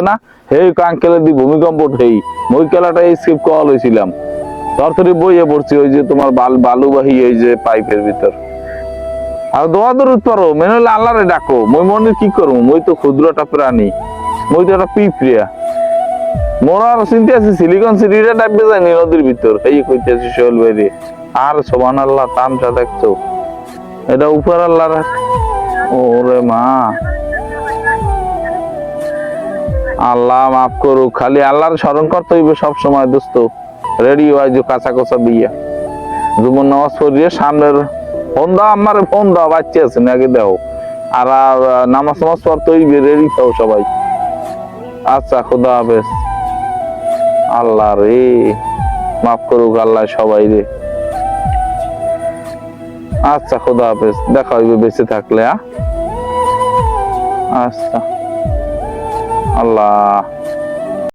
না হেই আঙ্কেলে দি ভূমিকম্প হেই মই খেলাটা স্কিপ কল হয়েছিলাম তরতরি বইয়ে পড়ছি ওই যে তোমার বালুবাহী এই যে পাইপের ভিতর আর দোয়া দরুদ পারো মেনে হলে আল্লাহরে ডাকো মই মনে কি করবো মই তো ক্ষুদ্রটা প্রাণী মই তো একটা পিঁপড়িয়া মোর আর চিন্তা আছে সিলিকন সিটিটা ডাববে যায়নি নদীর ভিতর এই কইতে আছি শৈল বাইরে আর সুবহানাল্লাহ তামসা দেখছো এটা উপর আল্লাহর ওরে মা আল্লাহ মাফ করুক খালি আল্লাহর স্মরণ করতে হইবে সব সময় দোস্ত রেডি হয় যে কাঁচা কোচা দিয়া জুমন নামাজ পড়িয়ে সামনের ফোন দাও আমার ফোন দাও বাচ্চা আছে না আগে দাও আর নামাজ নামাজ পড়তে হইবে রেডি থাও সবাই আচ্ছা খুদা হাফেজ আল্লাহ রে মাফ করুক আল্লাহ সবাই রে আচ্ছা খুদা হাফেজ দেখা হইবে বেঁচে থাকলে আচ্ছা আল্লাহ